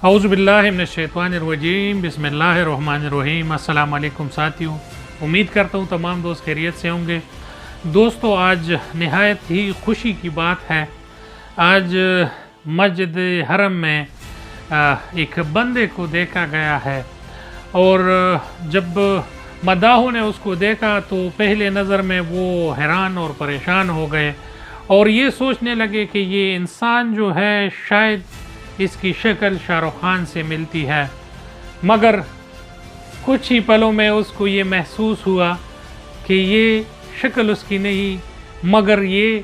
اعوذ باللہ من الشیطان الرجیم، بسم اللہ الرحمن الرحیم۔ السلام علیکم ساتھیوں، امید کرتا ہوں تمام دوست خیریت سے ہوں گے۔ دوستو، آج نہایت ہی خوشی کی بات ہے۔ آج مسجد حرم میں ایک بندے کو دیکھا گیا ہے، اور جب مداحوں نے اس کو دیکھا تو پہلے نظر میں وہ حیران اور پریشان ہو گئے، اور یہ سوچنے لگے کہ یہ انسان جو ہے شاید اس کی شکل شاہ رخ خان سے ملتی ہے، مگر کچھ ہی پلوں میں اس کو یہ محسوس ہوا کہ یہ شکل اس کی نہیں، مگر یہ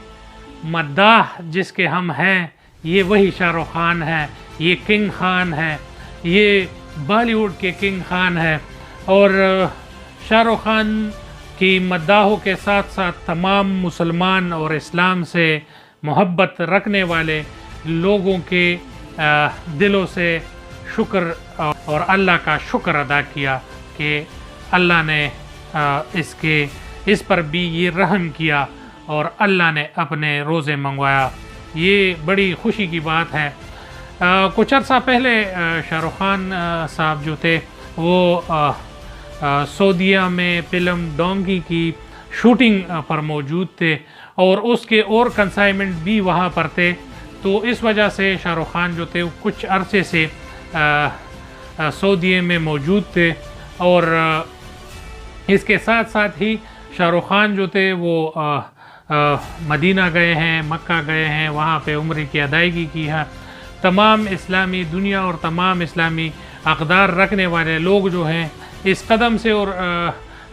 مداح جس کے ہم ہیں یہ وہی شاہ رخ خان ہے، یہ کنگ خان ہے، یہ بالی ووڈ کے کنگ خان ہے۔ اور شاہ رخ خان کی مداحوں کے ساتھ ساتھ تمام مسلمان اور اسلام سے محبت رکھنے والے لوگوں کے دلوں سے شکر اور اللہ کا شکر ادا کیا کہ اللہ نے اس پر بھی یہ رحم کیا اور اللہ نے اپنے روزے منگوایا۔ یہ بڑی خوشی کی بات ہے۔ کچھ عرصہ پہلے شاہ رخ خان صاحب جو تھے وہ سعودیہ میں فلم ڈونکی کی شوٹنگ پر موجود تھے، اور اس کے اور کنسائنمنٹ بھی وہاں پر تھے، تو اس وجہ سے شاہ رخ خان جو تھے کچھ عرصے سے سعودیہ میں موجود تھے، اور اس کے ساتھ ساتھ ہی شاہ رخ خان جو تھے وہ مدینہ گئے ہیں، مکہ گئے ہیں، وہاں پہ عمرے کی ادائیگی کی ہے۔ تمام اسلامی دنیا اور تمام اسلامی اقدار رکھنے والے لوگ جو ہیں اس قدم سے اور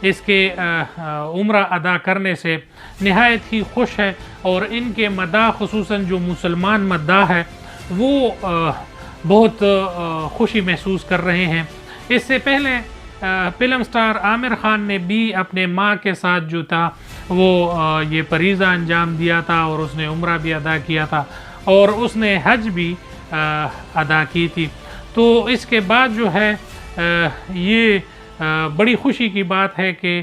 اس کے عمرہ ادا کرنے سے نہایت ہی خوش ہے، اور ان کے مداح خصوصاً جو مسلمان مداح ہے وہ بہت خوشی محسوس کر رہے ہیں۔ اس سے پہلے فلم سٹار عامر خان نے بھی اپنے ماں کے ساتھ جو تھا وہ یہ فریضہ انجام دیا تھا، اور اس نے عمرہ بھی ادا کیا تھا، اور اس نے حج بھی ادا کی تھی۔ تو اس کے بعد جو ہے یہ بڑی خوشی کی بات ہے کہ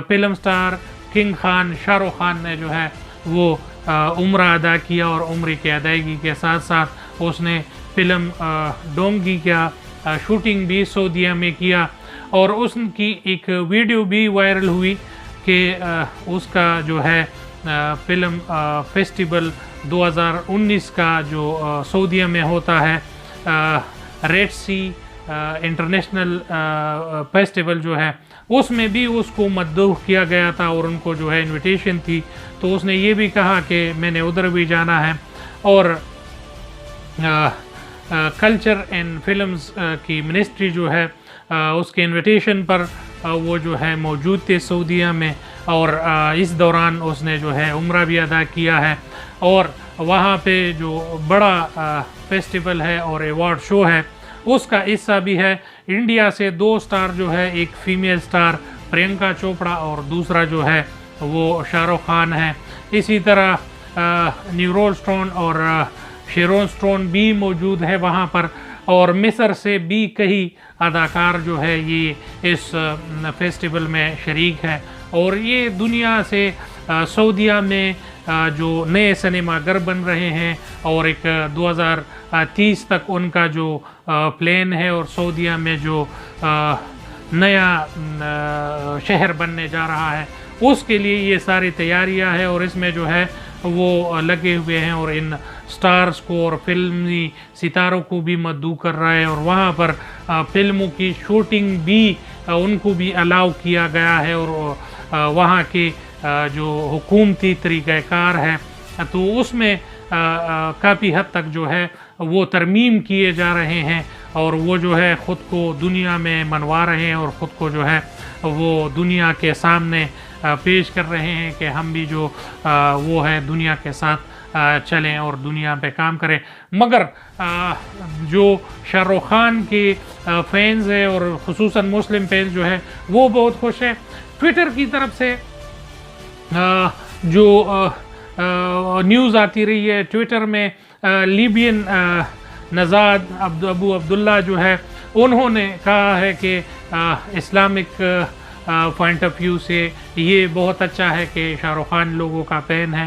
film star king Khan Shah Rukh Khan نے جو ہے وہ عمرہ ادا کیا، اور عمرے کی ادائیگی کے ساتھ ساتھ اس نے فلم ڈونکی کا شوٹنگ بھی سعودیہ میں کیا، اور اس کی ایک ویڈیو بھی وائرل ہوئی کہ اس کا جو ہے فلم فیسٹیول 2019 کا جو سعودیہ میں ہوتا ہے، ریڈ سی انٹرنیشنل فیسٹیول جو ہے، اس میں بھی اس کو مدعو کیا گیا تھا، اور ان کو جو ہے انویٹیشن تھی، تو اس نے یہ بھی کہا کہ میں نے ادھر بھی جانا ہے۔ اور کلچر اینڈ فلمز کی منسٹری جو ہے اس کے انویٹیشن پر وہ جو ہے موجود تھے سعودیہ میں، اور اس دوران اس نے جو ہے عمرہ بھی ادا کیا ہے، اور وہاں پہ جو بڑا فیسٹیول ہے اور ایوارڈ شو ہے اس کا حصہ بھی ہے۔ انڈیا سے 2 سٹار جو ہے، ایک فیمیل سٹار پرینکا چوپڑا اور دوسرا جو ہے وہ شاہ رخ خان ہے۔ اسی طرح نیورول سٹون اور شیرون سٹون بھی موجود ہے وہاں پر، اور مصر سے بھی کئی اداکار جو ہے یہ اس فیسٹیول میں شریک ہے، اور یہ دنیا سے سعودیہ میں جو نئے سنیما گھر بن رہے ہیں، اور ایک 2030 تک ان کا جو پلان ہے، اور سعودیہ میں جو نیا شہر بننے جا رہا ہے اس کے لیے یہ ساری تیاریاں ہیں، اور اس میں جو ہے وہ لگے ہوئے ہیں، اور ان سٹارز کو اور فلمی ستاروں کو بھی مدعو کر رہا ہے، اور وہاں پر فلموں کی شوٹنگ بھی ان کو بھی الاؤ کیا گیا ہے، اور وہاں کے جو حکومتی طریقہ کار ہے تو اس میں کافی حد تک جو ہے وہ ترمیم کیے جا رہے ہیں، اور وہ جو ہے خود کو دنیا میں منوا رہے ہیں، اور خود کو جو ہے وہ دنیا کے سامنے پیش کر رہے ہیں کہ ہم بھی جو وہ ہے دنیا کے ساتھ چلیں اور دنیا پہ کام کریں۔ مگر جو شاہ رخ خان کے فینز ہیں، اور خصوصاً مسلم فینز جو ہے وہ بہت خوش ہیں۔ ٹویٹر کی طرف سے جو نیوز آتی رہی ہے، ٹویٹر میں لیبین نژاد ابو عبداللہ جو ہے انہوں نے کہا ہے کہ اسلامک پوائنٹ آف ویو سے یہ بہت اچھا ہے کہ شاہ رخ خان لوگوں کا فین ہے،